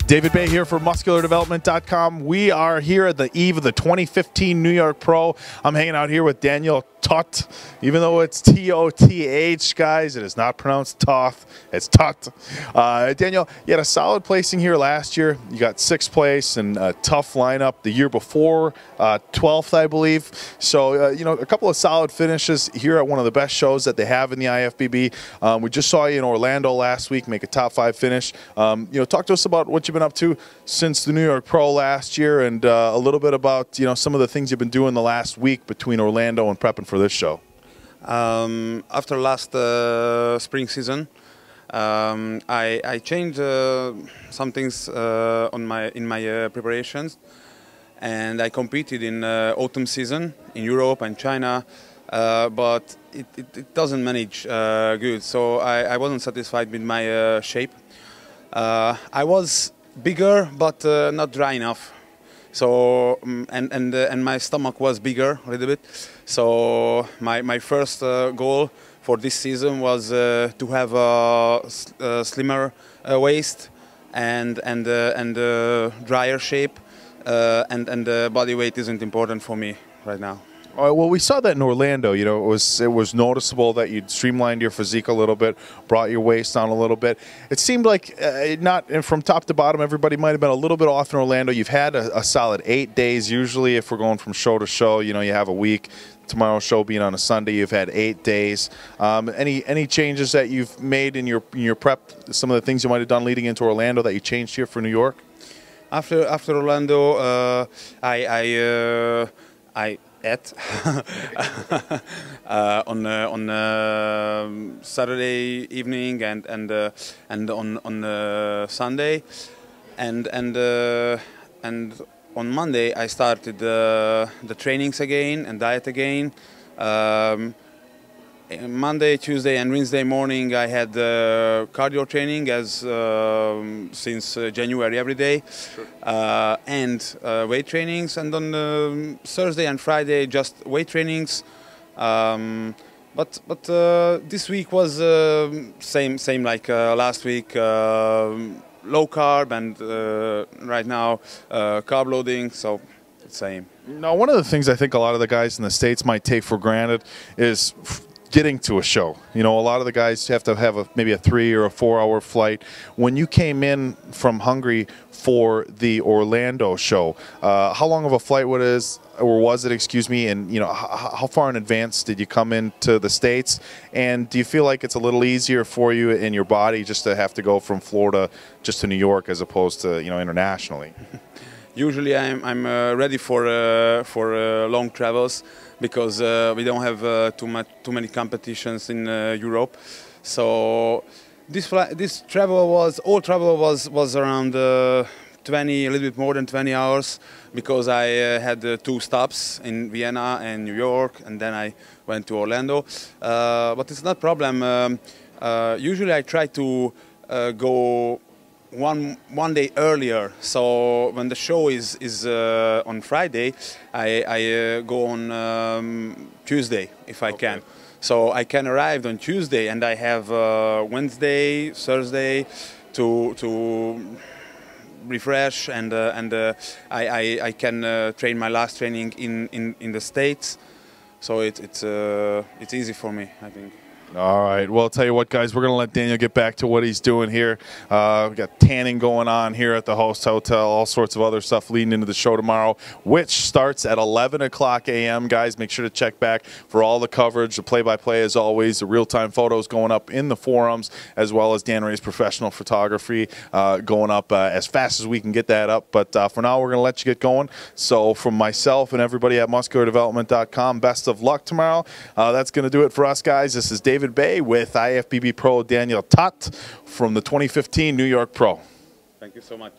David Baye here for MuscularDevelopment.com. We are here at the eve of the 2015 New York Pro. I'm hanging out here with Daniel Toth, even though it's T-O-T-H, guys. It is not pronounced Toth. It's Toth. Daniel, you had a solid placing here last year. You got 6th place and a tough lineup the year before, 12th, I believe. So, you know, a couple of solid finishes here at one of the best shows that they have in the IFBB. We just saw you in Orlando last week make a top 5 finish. You know, talk to us about what you've been up to since the New York Pro last year, and a little bit about, you know, some of the things you've been doing the last week between Orlando and prepping for this show. After last spring season, I changed some things in my preparations, and I competed in autumn season in Europe and China, but it doesn't manage good, so I wasn't satisfied with my shape. I was bigger, but not dry enough. So and my stomach was bigger a little bit. So my first goal for this season was to have a slimmer waist and drier shape, and body weight isn't important for me right now. All right, well, we saw that in Orlando. You know, it was noticeable that you'd streamlined your physique a little bit, brought your waist down a little bit. It seemed like and from top to bottom, everybody might have been a little bit off in Orlando. You've had a solid 8 days. Usually, if we're going from show to show, you know, you have a week. Tomorrow's show being on a Sunday, you've had 8 days. Any changes that you've made in your prep? Some of the things you might have done leading into Orlando that you changed here for New York? After Orlando, I ate on Saturday evening and on Sunday, and on Monday I started the trainings again and diet again. Monday, Tuesday, and Wednesday morning I had cardio training as since January every day, sure. And weight trainings, and on Thursday and Friday just weight trainings. But this week was same like last week. Low carb, and right now carb loading, so it's same. Now, one of the things I think a lot of the guys in the States might take for granted is getting to a show. You know, a lot of the guys have to have maybe a 3 or 4 hour flight. When you came in from Hungary for the Orlando show, how long of a flight was it, excuse me, and you know, how far in advance did you come into the States? And do you feel like it's a little easier for you in your body just to have to go from Florida just to New York as opposed to, you know, internationally? Usually I'm ready for long travels, because we don't have too many competitions in Europe. So this travel was around 20, a little bit more than 20 hours, because I had 2 stops in Vienna and New York, and then I went to Orlando. But it's not a problem. Usually I try to go one day earlier, so when the show is on Friday, I go on Tuesday if I can. So I can arrive on Tuesday, and I have Wednesday, Thursday to refresh, and I can train my last training in the States. So it's easy for me, I think. All right. Well, I'll tell you what, guys, we're going to let Daniel get back to what he's doing here. We got tanning going on here at the host hotel, all sorts of other stuff leading into the show tomorrow, which starts at 11 o'clock a.m. Guys, make sure to check back for all the coverage, the play-by-play as always, the real-time photos going up in the forums, as well as Dan Ray's professional photography going up as fast as we can get that up. But for now, we're going to let you get going. So from myself and everybody at MuscularDevelopment.com, best of luck tomorrow. That's going to do it for us, guys. This is David Baye with IFBB Pro Daniel Toth from the 2015 New York Pro. Thank you so much.